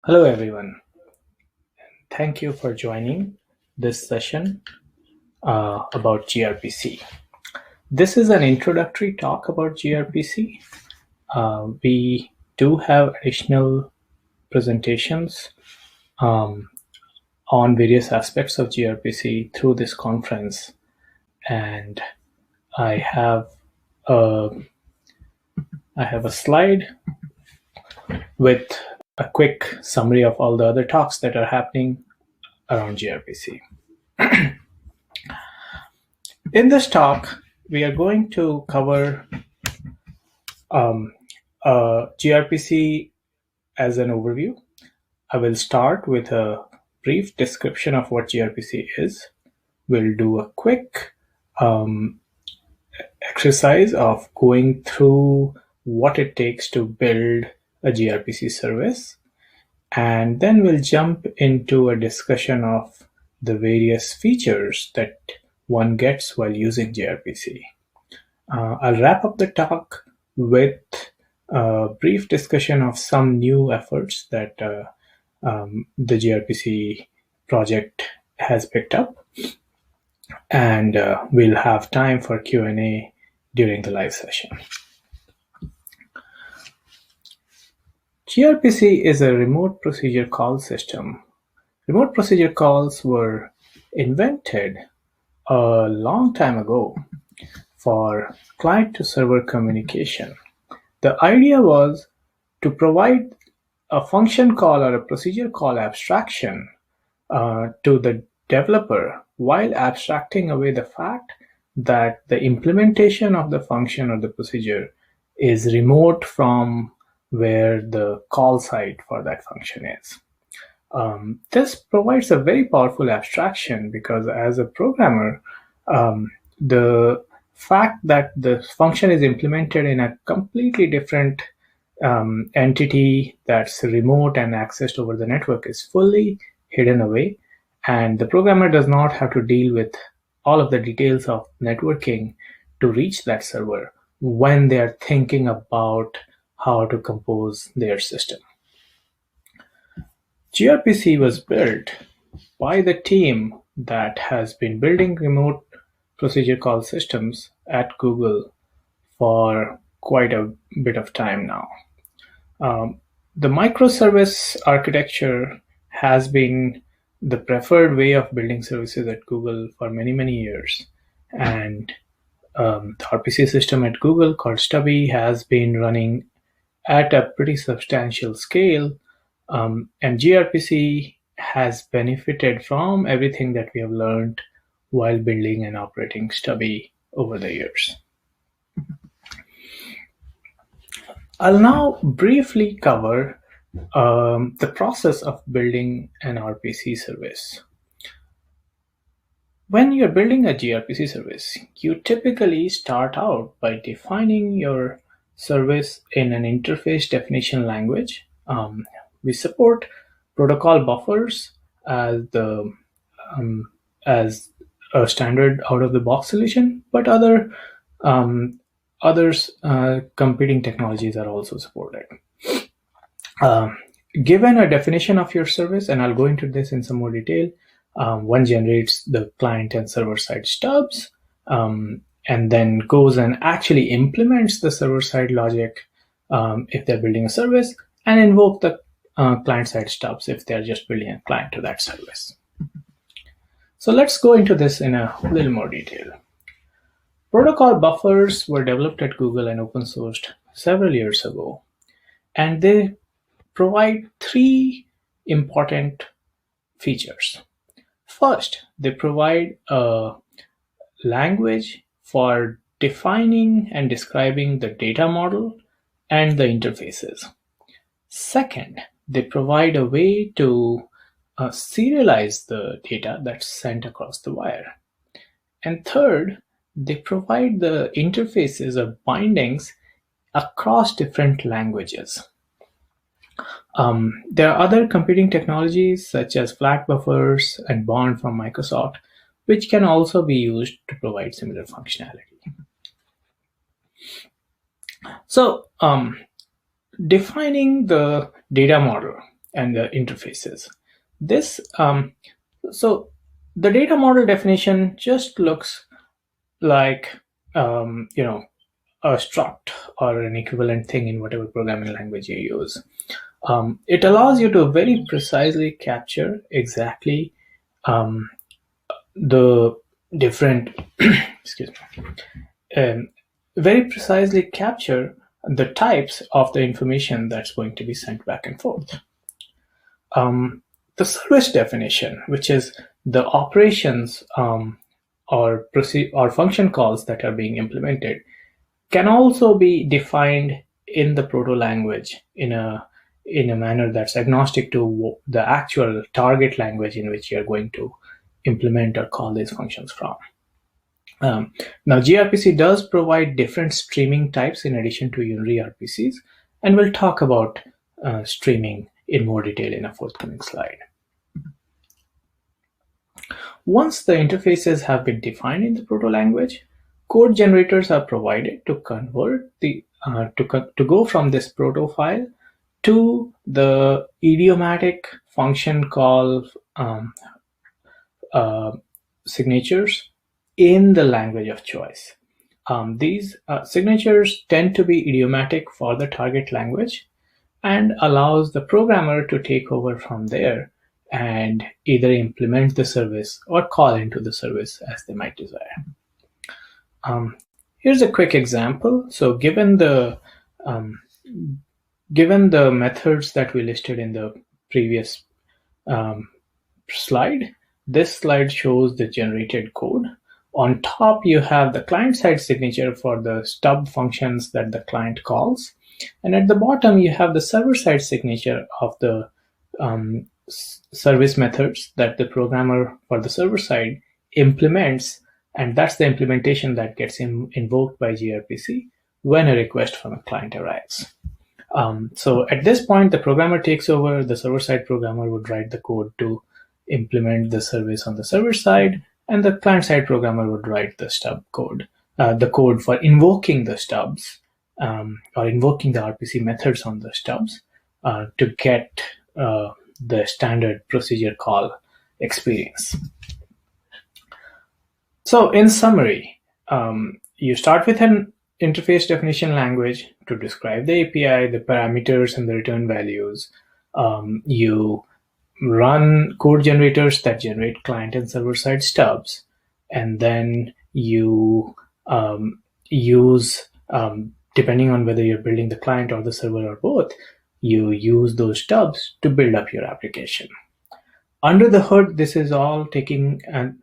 Hello everyone, thank you for joining this session about gRPC. This is an introductory talk about gRPC. We do have additional presentations um, on various aspects of gRPC through this conference, and I have a, I have a slide with a quick summary of all the other talks that are happening around gRPC. In this talk, we are going to cover gRPC as an overview. I will start with a brief description of what gRPC is. We'll do a quick exercise of going through what it takes to build a gRPC service. And then we'll jump into a discussion of the various features that one gets while using gRPC. I'll wrap up the talk with a brief discussion of some new efforts that the gRPC project has picked up, and we'll have time for Q&A during the live session. gRPC is a remote procedure call system. Remote procedure calls were invented a long time ago for client-to-server communication. The idea was to provide a function call or a procedure call abstraction to the developer while abstracting away the fact that the implementation of the function or the procedure is remote from where the call site for that function is. This provides a very powerful abstraction because as a programmer, the fact that the function is implemented in a completely different entity that's remote and accessed over the network is fully hidden away, and the programmer does not have to deal with all of the details of networking to reach that server when they are thinking about how to compose their system. gRPC was built by the team that has been building remote procedure call systems at Google for quite a bit of time now. The microservice architecture has been the preferred way of building services at Google for many, many years. And the RPC system at Google called Stubby has been running at a pretty substantial scale. And gRPC has benefited from everything that we have learned while building and operating Stubby over the years. I'll now briefly cover the process of building an RPC service. When you're building a gRPC service, you typically start out by defining your service in an interface definition language. We support protocol buffers as a standard out-of-the-box solution, but others competing technologies are also supported. Given a definition of your service, and I'll go into this in some more detail, one generates the client and server-side stubs, and then goes and actually implements the server-side logic if they're building a service, and invoke the client-side stubs if they're just building a client to that service. So let's go into this in a little more detail. Protocol buffers were developed at Google and open sourced several years ago, and they provide three important features. First, they provide a language for defining and describing the data model and the interfaces. Second, they provide a way to serialize the data that's sent across the wire. And third, they provide the interfaces or bindings across different languages. There are other competing technologies such as flat buffers and Bond from Microsoft, which can also be used to provide similar functionality. So, defining the data model. and the interfaces. This so the data model definition just looks like a struct or an equivalent thing in whatever programming language you use. It allows you to very precisely capture exactly the different excuse me, very precisely capture the types of the information that's going to be sent back and forth. The service definition, which is the operations or function calls that are being implemented, can also be defined in the proto language in a manner that's agnostic to the actual target language in which you're going to implement or call these functions from. Now, gRPC does provide different streaming types in addition to unary RPCs, and we'll talk about streaming in more detail in a forthcoming slide. Once the interfaces have been defined in the proto language, code generators are provided to convert the to go from this proto file to the idiomatic function call signatures in the language of choice. These signatures tend to be idiomatic for the target language and allows the programmer to take over from there and either implement the service or call into the service as they might desire. Here's a quick example. So given the methods that we listed in the previous slide, this slide shows the generated code. On top, you have the client-side signature for the stub functions that the client calls. And at the bottom, you have the server-side signature of the service methods that the programmer for the server side implements, and that's the implementation that gets invoked by gRPC when a request from a client arrives. So at this point, the programmer takes over. The server-side programmer would write the code to implement the service on the server side, and the client-side programmer would write the stub code, the code for invoking the stubs or invoking the RPC methods on the stubs to get the standard procedure call experience. So in summary, you start with an interface definition language to describe the API, the parameters, and the return values. You run code generators that generate client and server-side stubs, and then you use, depending on whether you're building the client or the server or both, you use those stubs to build up your application. Under the hood, this is all taking, and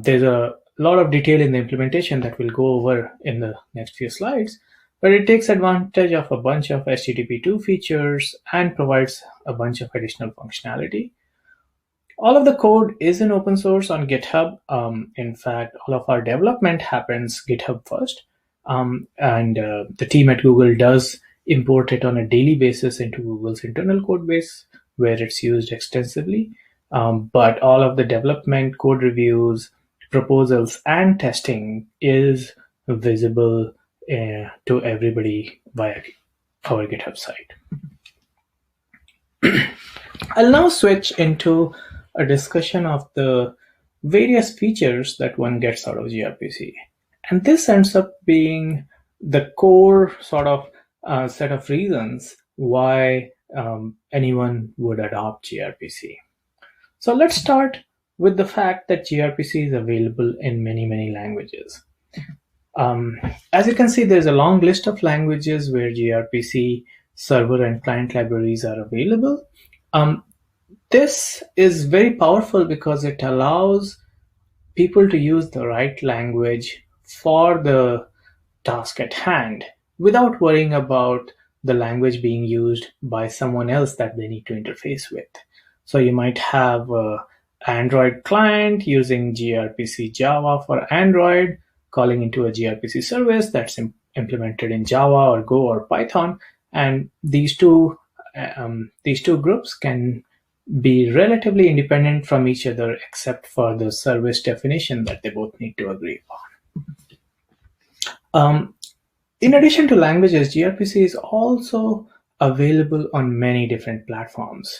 there's a lot of detail in the implementation that we'll go over in the next few slides, but it takes advantage of a bunch of HTTP2 features and provides a bunch of additional functionality. All of the code is in open source on GitHub. In fact, all of our development happens GitHub first, and the team at Google does import it on a daily basis into Google's internal code base, where it's used extensively. But all of the development, code reviews, proposals, and testing is visible to everybody via our GitHub site. I'll now switch into a discussion of the various features that one gets out of gRPC. And this ends up being the core sort of set of reasons why anyone would adopt gRPC. So let's start with the fact that gRPC is available in many, many languages. As you can see, there's a long list of languages where gRPC server and client libraries are available. This is very powerful because it allows people to use the right language for the task at hand without worrying about the language being used by someone else that they need to interface with. So you might have an Android client using gRPC Java for Android, calling into a gRPC service that's implemented in Java or Go or Python, and these two groups can be relatively independent from each other except for the service definition that they both need to agree upon. In addition to languages, gRPC is also available on many different platforms.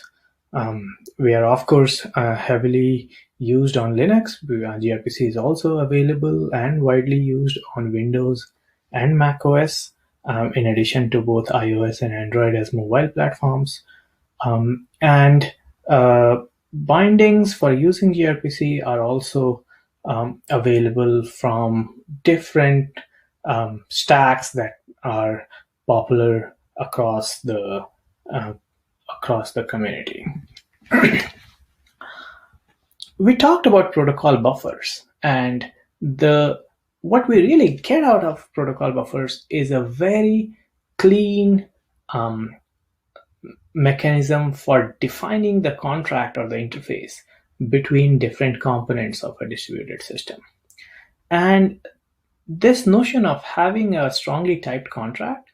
We are, of course, heavily used on Linux. gRPC is also available and widely used on Windows and Mac OS, in addition to both iOS and Android as mobile platforms. And bindings for using gRPC are also available from different stacks that are popular uh, across the community. We talked about protocol buffers, and the what we really get out of protocol buffers is a very clean mechanism for defining the contract or the interface between different components of a distributed system. And this notion of having a strongly typed contract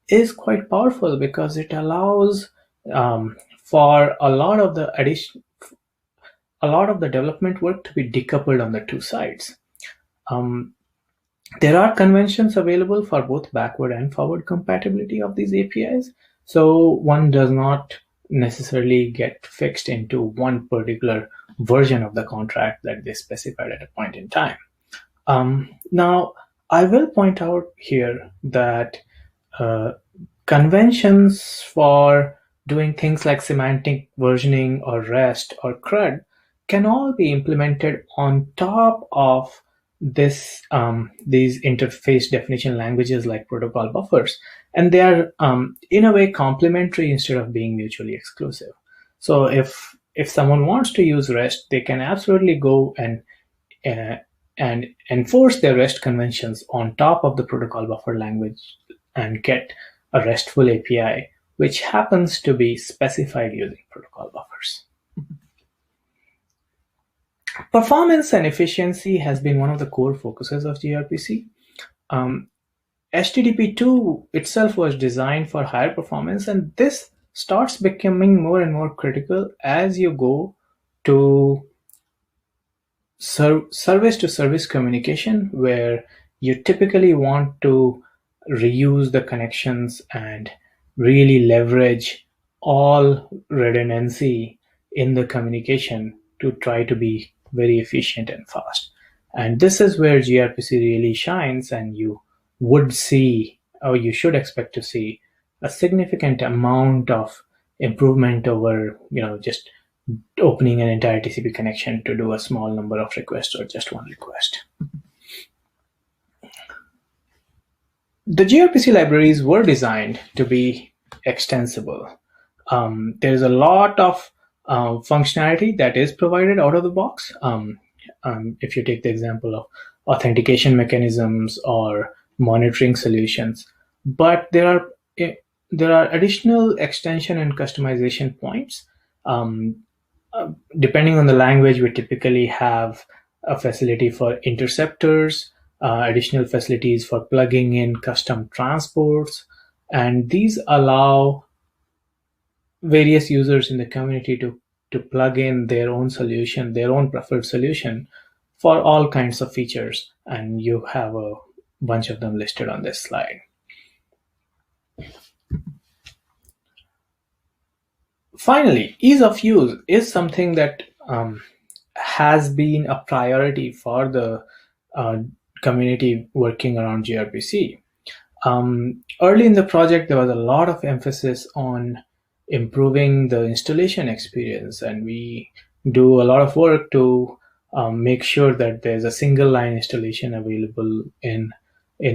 is quite powerful because it allows for a lot of the development work to be decoupled on the two sides. There are conventions available for both backward and forward compatibility of these APIs, so one does not necessarily get fixed into one particular version of the contract that they specified at a point in time. Now, I will point out here that conventions for doing things like semantic versioning or REST or CRUD can all be implemented on top of these interface definition languages like protocol buffers, and they are in a way complementary instead of being mutually exclusive. So if someone wants to use REST, they can absolutely go and enforce their REST conventions on top of the protocol buffer language and get a RESTful API, which happens to be specified using protocol buffers. Performance and efficiency has been one of the core focuses of gRPC. HTTP2 itself was designed for higher performance, and this starts becoming more and more critical as you go to service-to-service communication, where you typically want to reuse the connections and really leverage all redundancy in the communication to try to be very efficient and fast. And this is where gRPC really shines, and you would see, or you should expect to see, a significant amount of improvement over, just opening an entire TCP connection to do a small number of requests or just one request. The gRPC libraries were designed to be extensible. There's a lot of functionality that is provided out of the box. If you take the example of authentication mechanisms or monitoring solutions, but there are additional extension and customization points. Depending on the language, we typically have a facility for interceptors, additional facilities for plugging in custom transports, and these allow various users in the community to plug in their own solution, their own preferred solution for all kinds of features, and you have a bunch of them listed on this slide. Finally, ease of use is something that has been a priority for the community working around gRPC. Early in the project, there was a lot of emphasis on improving the installation experience, and we do a lot of work to make sure that there's a single line installation available in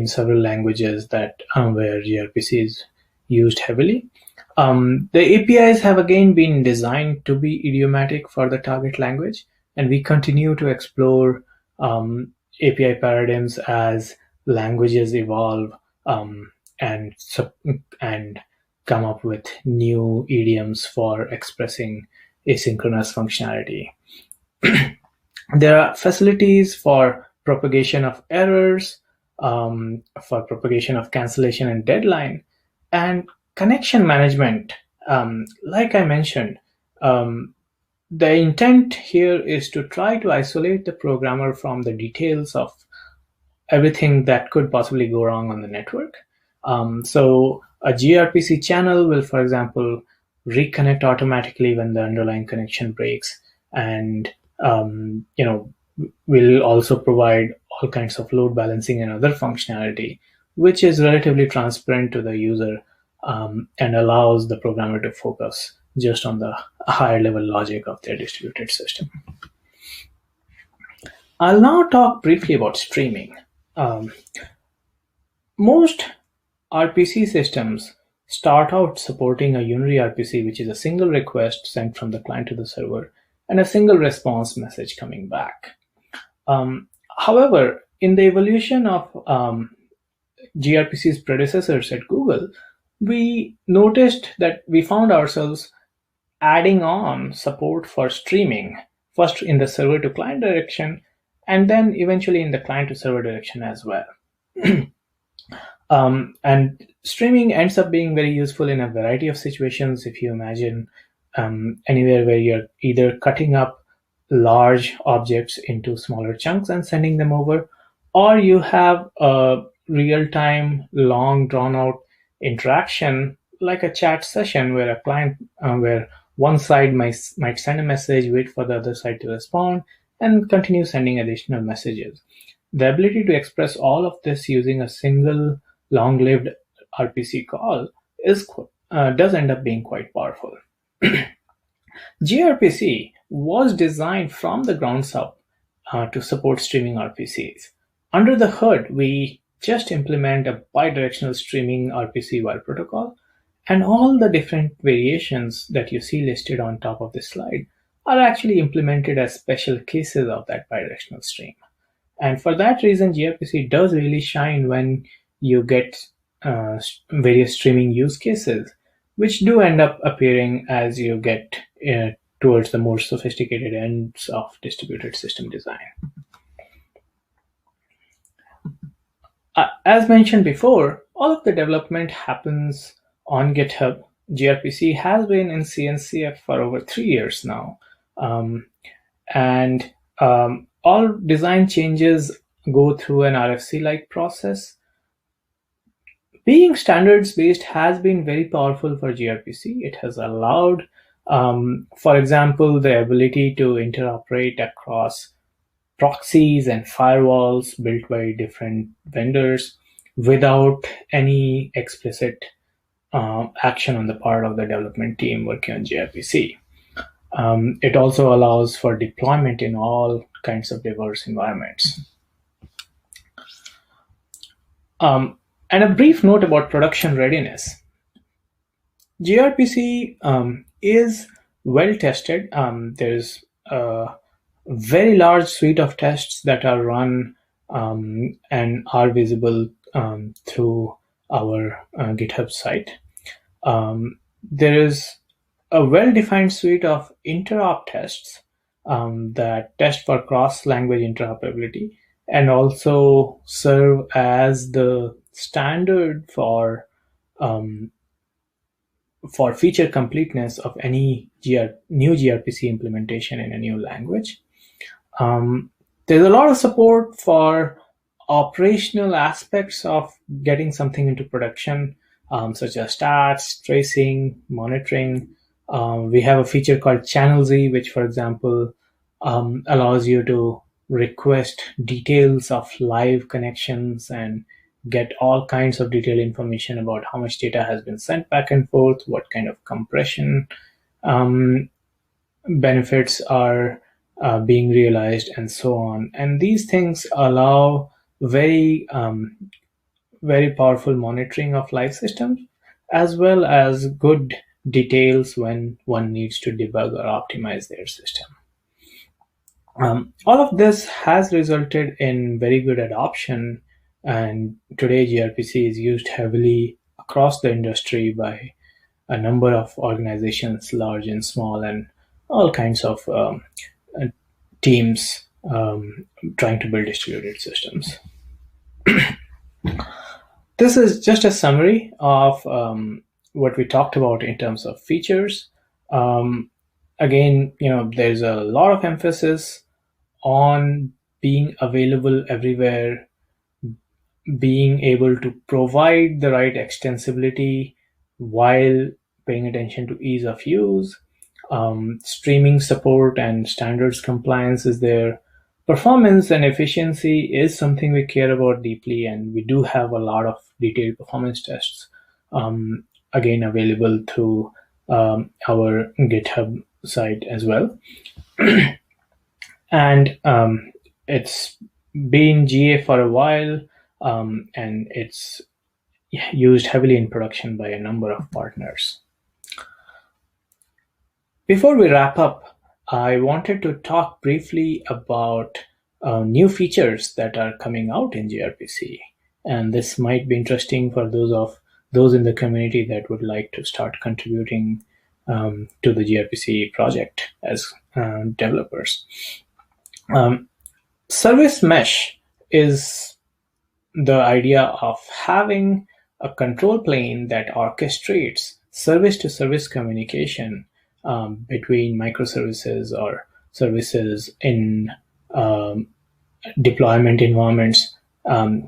several languages that where gRPC is used heavily. The APIs have again been designed to be idiomatic for the target language, and we continue to explore API paradigms as languages evolve and come up with new idioms for expressing asynchronous functionality. There are facilities for propagation of errors, for propagation of cancellation and deadline, and connection management. Like I mentioned, the intent here is to try to isolate the programmer from the details of everything that could possibly go wrong on the network. So a gRPC channel will, for example, reconnect automatically when the underlying connection breaks, and will also provide all kinds of load balancing and other functionality, which is relatively transparent to the user, and allows the programmer to focus just on the higher level logic of their distributed system. I'll now talk briefly about streaming. Um, Most RPC systems start out supporting a unary RPC, which is a single request sent from the client to the server and a single response message coming back. However, in the evolution of gRPC's predecessors at Google, we noticed that we found ourselves adding on support for streaming, first in the server to client direction, and then eventually in the client to server direction as well. And streaming ends up being very useful in a variety of situations. If you imagine anywhere where you're either cutting up large objects into smaller chunks and sending them over, or you have a real-time, long, drawn-out interaction like a chat session where a client, where one side might send a message, wait for the other side to respond, and continue sending additional messages. The ability to express all of this using a single long-lived RPC call does end up being quite powerful. gRPC was designed from the ground up to support streaming RPCs. Under the hood, we just implement a bidirectional streaming RPC wire protocol, and all the different variations that you see listed on top of this slide are actually implemented as special cases of that bidirectional stream. And for that reason, gRPC does really shine when you get various streaming use cases, which do end up appearing as you get towards the more sophisticated ends of distributed system design. As mentioned before, all of the development happens on GitHub. gRPC has been in CNCF for over 3 years now. And all design changes go through an RFC-like process. Being standards-based has been very powerful for gRPC. It has allowed, for example, the ability to interoperate across proxies and firewalls built by different vendors without any explicit action on the part of the development team working on gRPC. It also allows for deployment in all kinds of diverse environments. And a brief note about production readiness. gRPC is well tested. There's a very large suite of tests that are run and are visible through our GitHub site. There is a well-defined suite of interop tests that test for cross-language interoperability and also serve as the standard for feature completeness of any new gRPC implementation in a new language. There's a lot of support for operational aspects of getting something into production, such as stats, tracing, monitoring. We have a feature called Channel Z, which, for example, allows you to request details of live connections and get all kinds of detailed information about how much data has been sent back and forth, what kind of compression benefits are being realized, and so on. And these things allow very, very powerful monitoring of live systems, as well as good details when one needs to debug or optimize their system. All of this has resulted in very good adoption, and today gRPC is used heavily across the industry by a number of organizations, large and small, and all kinds of teams trying to build distributed systems. This is just a summary of what we talked about in terms of features. Again, there's a lot of emphasis on being available everywhere, being able to provide the right extensibility while paying attention to ease of use. Streaming support and standards compliance is there. Performance and efficiency is something we care about deeply, and we do have a lot of detailed performance tests, again, available through our GitHub site as well. And it's been GA for a while, and it's used heavily in production by a number of partners. Before we wrap up, I wanted to talk briefly about new features that are coming out in gRPC, and this might be interesting for those in the community that would like to start contributing to the gRPC project as developers. Service mesh is the idea of having a control plane that orchestrates service-to-service communication between microservices or services in deployment environments,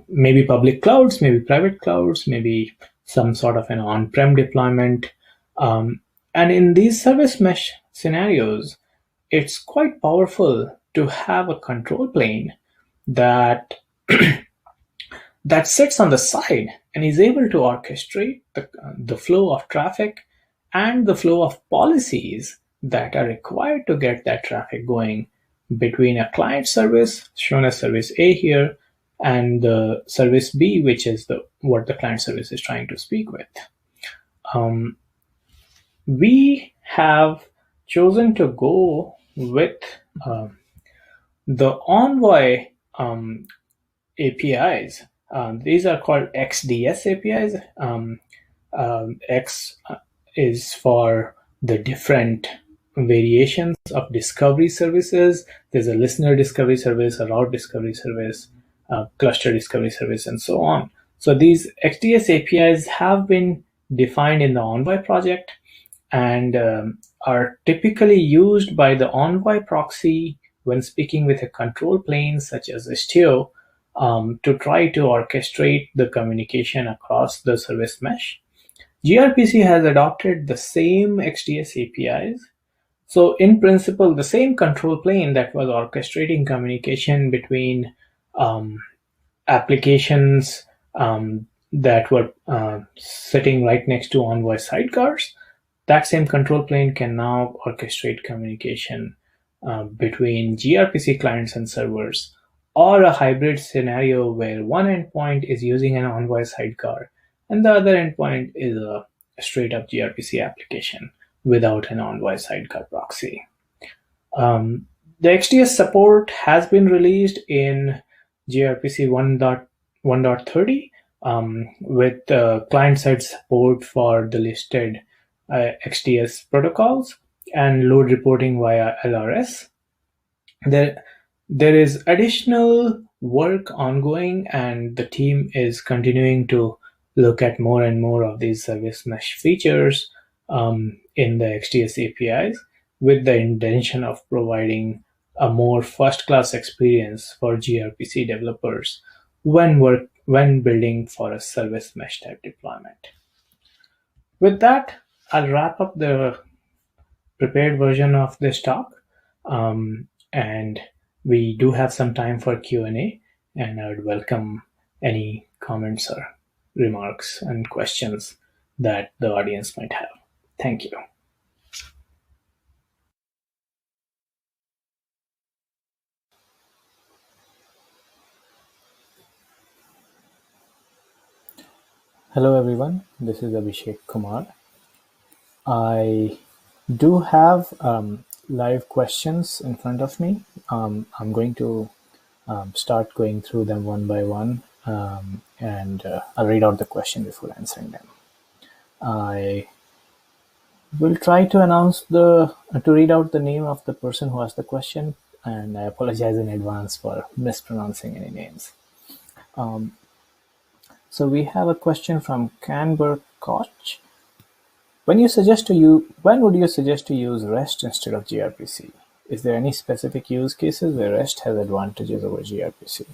maybe public clouds, maybe private clouds, maybe some sort of an on-prem deployment. And in these service mesh scenarios, it's quite powerful to have a control plane that that sits on the side and is able to orchestrate the flow of traffic and the flow of policies that are required to get that traffic going between a client service, shown as service A here, and the service B, which is what the client service is trying to speak with. We have chosen to go with the Envoy APIs. These are called XDS APIs. X is for the different variations of discovery services. There's a listener discovery service, a route discovery service, a cluster discovery service, and so on. So these XDS APIs have been defined in the Envoy project and are typically used by the Envoy proxy when speaking with a control plane such as Istio to try to orchestrate the communication across the service mesh. gRPC has adopted the same XDS APIs. So in principle, the same control plane that was orchestrating communication between applications that were sitting right next to Envoy sidecars, that same control plane can now orchestrate communication between gRPC clients and servers, or a hybrid scenario where one endpoint is using an Envoy sidecar and the other endpoint is a straight up gRPC application without an Envoy sidecar proxy. The XDS support has been released in gRPC 1.30 with client-side support for the listed XDS protocols and load reporting via LRS. There is additional work ongoing, and the team is continuing to look at more and more of these service mesh features in the XDS APIs with the intention of providing a more first-class experience for gRPC developers when building for a service mesh type deployment. With that, I'll wrap up the prepared version of this talk, and we do have some time for Q&A, and I would welcome any comments or remarks and questions that the audience might have. Thank you. Hello everyone, this is Abhishek Kumar. I do have live questions in front of me. I'm going to start going through them one by one, and I'll read out the question before answering them. I will try to read out the name of the person who asked the question, and I apologize in advance for mispronouncing any names. So we have a question from Canberra Koch. When would you suggest to use REST instead of gRPC? Is there any specific use cases where REST has advantages over gRPC?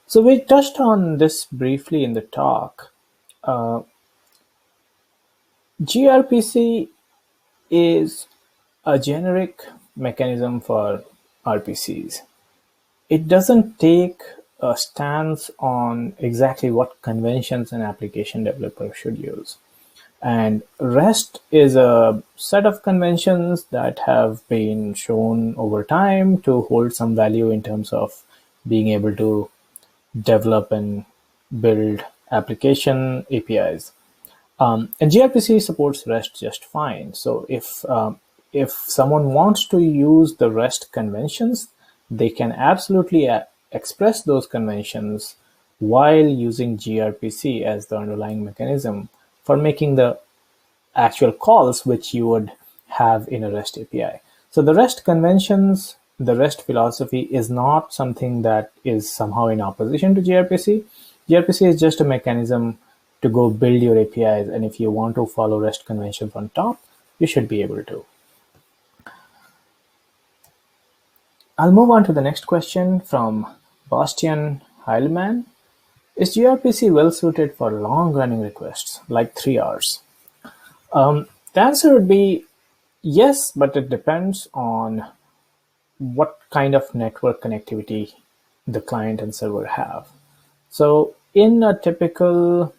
So we touched on this briefly in the talk. Uh, gRPC is a generic mechanism for RPCs. It doesn't take a stance on exactly what conventions an application developer should use. And REST is a set of conventions that have been shown over time to hold some value in terms of being able to develop and build application APIs. And gRPC supports REST just fine. So if someone wants to use the REST conventions, they can absolutely express those conventions while using gRPC as the underlying mechanism for making the actual calls which you would have in a REST API. So the REST conventions, the REST philosophy is not something that is somehow in opposition to gRPC. gRPC is just a mechanism to go build your APIs, and if you want to follow REST conventions on top, you should be able to. I'll move on to the next question from Bastian Heilmann. Is gRPC well suited for long-running requests, like 3 hours? The answer would be yes, but it depends on what kind of network connectivity the client and server have. So in a typical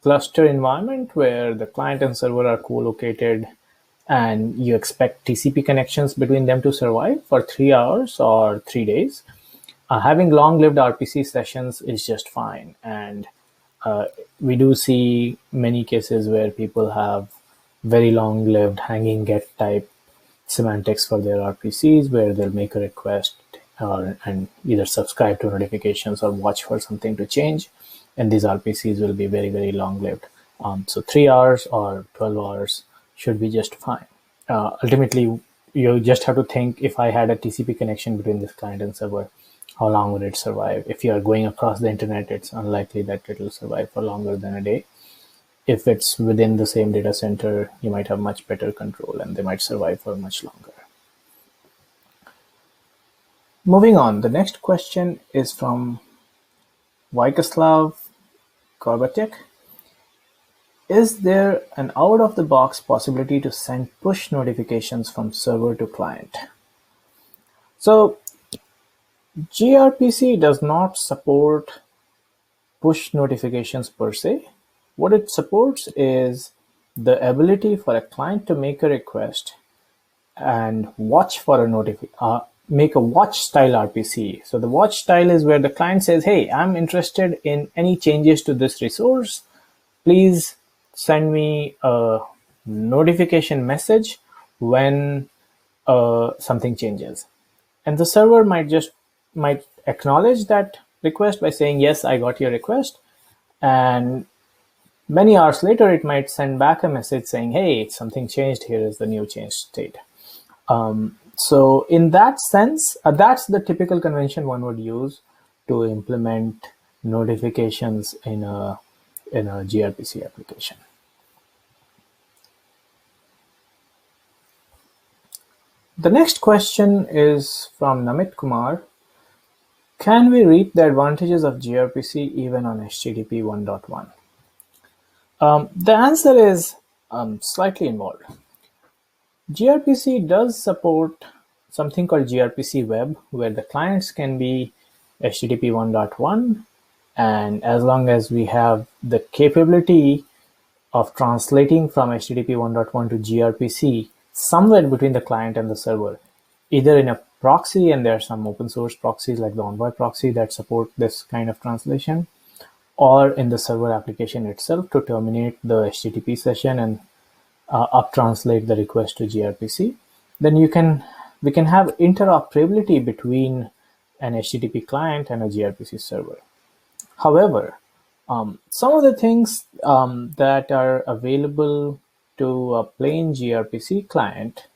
cluster environment where the client and server are co-located and you expect TCP connections between them to survive for 3 hours or 3 days, having long-lived RPC sessions is just fine. And we do see many cases where people have very long-lived hanging get type semantics for their RPCs, where they'll make a request and either subscribe to notifications or watch for something to change. And these RPCs will be very, very long-lived. So 3 hours or 12 hours should be just fine. Ultimately, you just have to think, if I had a TCP connection between this client and server, how long would it survive? If you are going across the internet, it's unlikely that it will survive for longer than a day. If it's within the same data center, you might have much better control and they might survive for much longer. Moving on, the next question is from Vyacheslav Gorbatek. Is there an out-of-the-box possibility to send push notifications from server to client? So gRPC does not support push notifications per se. What it supports is the ability for a client to make a request and watch for a make a watch style RPC. So the watch style is where the client says, hey, I'm interested in any changes to this resource. Please send me a notification message when something changes. And the server might acknowledge that request by saying, yes, I got your request. And many hours later, it might send back a message saying, hey, something changed. Here is the new changed state. So in that sense, that's the typical convention one would use to implement notifications in a gRPC application. The next question is from Namit Kumar. Can we reap the advantages of gRPC even on HTTP 1.1? The answer is slightly involved. gRPC does support something called gRPC Web, where the clients can be HTTP 1.1, and as long as we have the capability of translating from HTTP 1.1 to gRPC somewhere between the client and the server, either in a proxy, and there are some open source proxies like the Envoy proxy that support this kind of translation, or in the server application itself to terminate the HTTP session and up-translate the request to gRPC, then we can have interoperability between an HTTP client and a gRPC server. However, some of the things that are available to a plain gRPC client,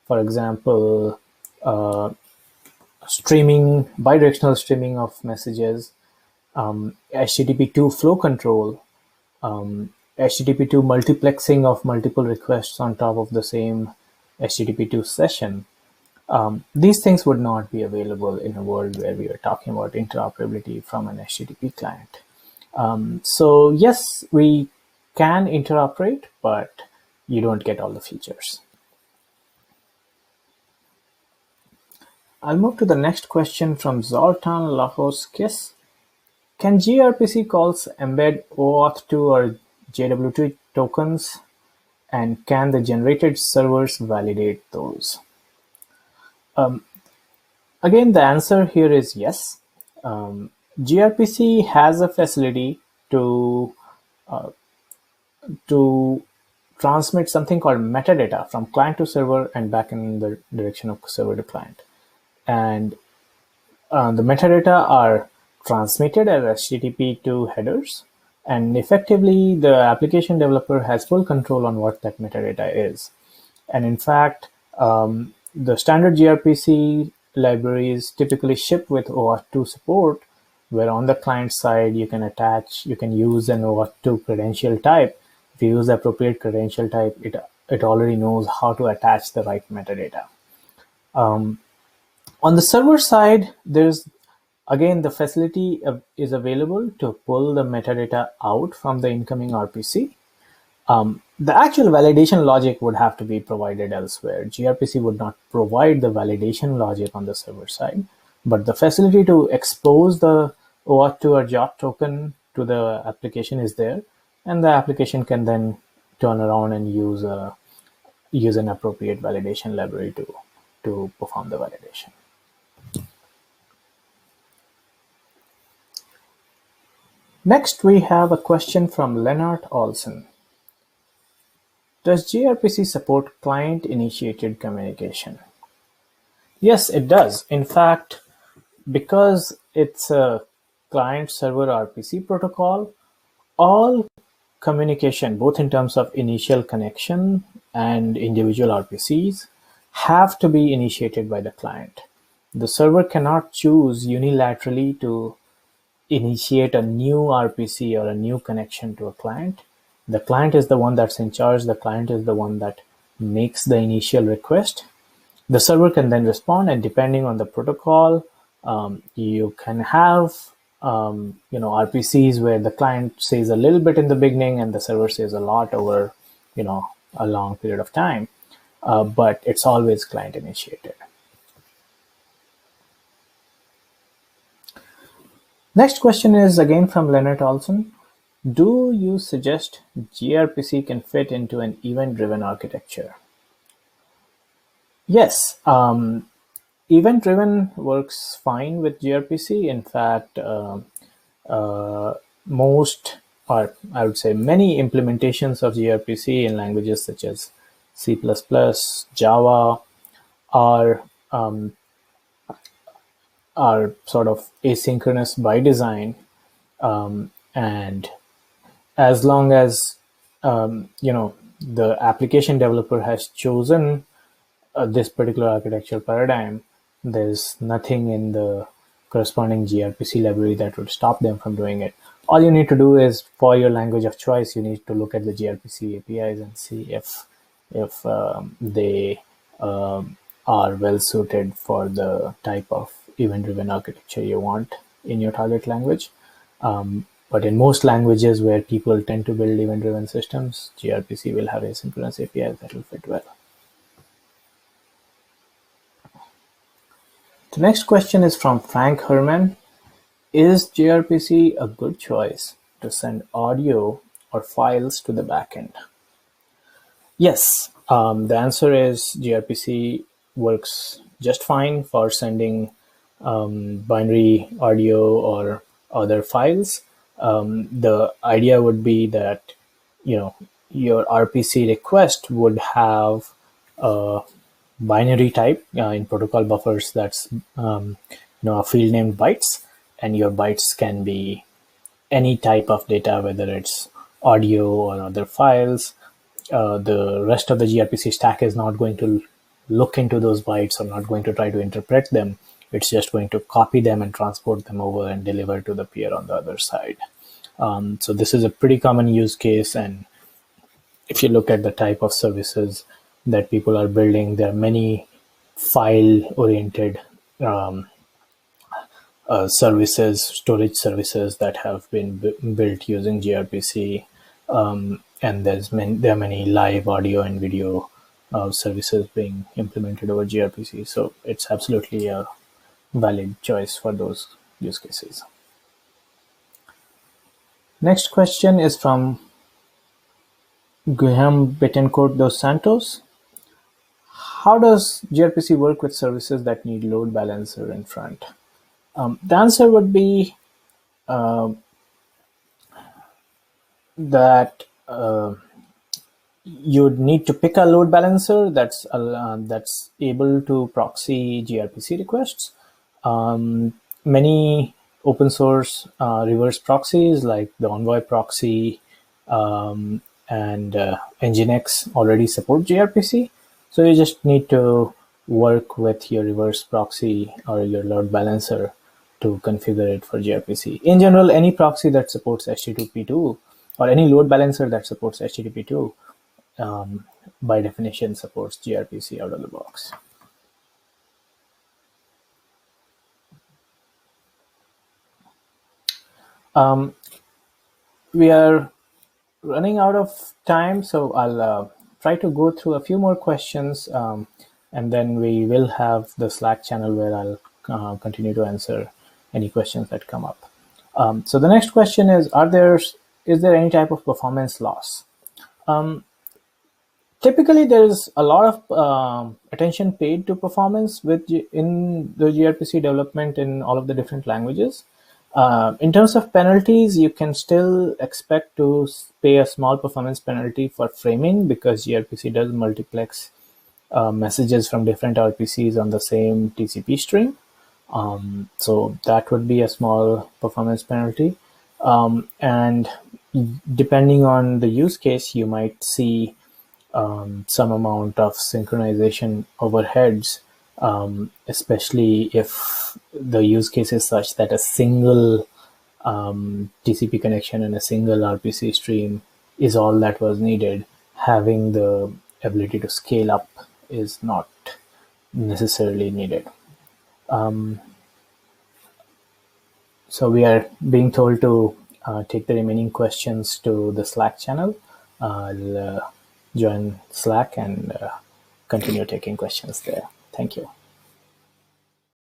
for example, streaming, bidirectional streaming of messages, HTTP2 flow control, HTTP2 multiplexing of multiple requests on top of the same HTTP2 session, These things would not be available in a world where we are talking about interoperability from an HTTP client. So yes, we can interoperate, but you don't get all the features. I'll move to the next question from Zoltan Lahoskis. Can gRPC calls embed OAuth2 or JW2 tokens, and can the generated servers validate those? Again, the answer here is yes. gRPC has a facility to to transmit something called metadata from client to server and back in the direction of server to client. And the metadata are transmitted as HTTP2 headers, and effectively the application developer has full control on what that metadata is. And in fact, the standard gRPC libraries typically ship with OAuth2 support, where on the client side you can use an OAuth2 credential type. If you use the appropriate credential type, it already knows how to attach the right metadata. On the server side, there's again the facility is available to pull the metadata out from the incoming RPC. The actual validation logic would have to be provided elsewhere. gRPC would not provide the validation logic on the server side, but the facility to expose the OAuth2 or JWT token to the application is there, and the application can then turn around and use an appropriate validation library to perform the validation. Next, we have a question from Lennart Olsen. Does gRPC support client-initiated communication? Yes, it does. In fact, because it's a client-server RPC protocol, all communication, both in terms of initial connection and individual RPCs, have to be initiated by the client. The server cannot choose unilaterally to initiate a new RPC or a new connection to a client. The client is the one that's in charge. The client is the one that makes the initial request. The server can then respond, and depending on the protocol, you can have RPCs where the client says a little bit in the beginning and the server says a lot over a long period of time, but it's always client initiated. Next question is again from Leonard Olson. Do you suggest gRPC can fit into an event-driven architecture? Yes, event-driven works fine with gRPC. In fact, most, or I would say many implementations of gRPC in languages such as C++, Java are sort of asynchronous by design, and as long as the application developer has chosen this particular architectural paradigm, there's nothing in the corresponding gRPC library that would stop them from doing it. All you need to do is, for your language of choice, you need to look at the gRPC APIs and see if they are well suited for the type of event-driven architecture you want in your target language. But in most languages where people tend to build event-driven systems, gRPC will have asynchronous APIs that will fit well. The next question is from Frank Herman. Is gRPC a good choice to send audio or files to the backend? Yes, the answer is gRPC works just fine for sending binary audio or other files. The idea would be that your RPC request would have a binary type in protocol buffers that's a field named bytes, and your bytes can be any type of data, whether it's audio or other files. The rest of the gRPC stack is not going to look into those bytes or not going to try to interpret them. It's just going to copy them and transport them over and deliver to the peer on the other side. So this is a pretty common use case, and if you look at the type of services that people are building, there are many file-oriented services, storage services that have been built using gRPC, and there are many live audio and video services being implemented over gRPC. So it's absolutely a valid choice for those use cases. Next question is from Guillaume Betancourt dos Santos. How does gRPC work with services that need load balancer in front? The answer would be that you'd need to pick a load balancer that's able to proxy gRPC requests. Many open source reverse proxies like the Envoy proxy and Nginx already support gRPC. So you just need to work with your reverse proxy or your load balancer to configure it for gRPC. In general, any proxy that supports HTTP2 or any load balancer that supports HTTP2 by definition supports gRPC out of the box. We are running out of time, so I'll try to go through a few more questions, and then we will have the Slack channel where I'll continue to answer any questions that come up. So the next question is there any type of performance loss? Typically, there is a lot of attention paid to performance in the gRPC development in all of the different languages. In terms of penalties, you can still expect to pay a small performance penalty for framing because gRPC does multiplex messages from different RPCs on the same TCP string. So that would be a small performance penalty. And depending on the use case, you might see some amount of synchronization overheads, especially if the use case is such that a single TCP connection and a single RPC stream is all that was needed. Having the ability to scale up is not necessarily needed. So we are being told to take the remaining questions to the Slack channel. I'll join Slack and continue taking questions there. Thank you.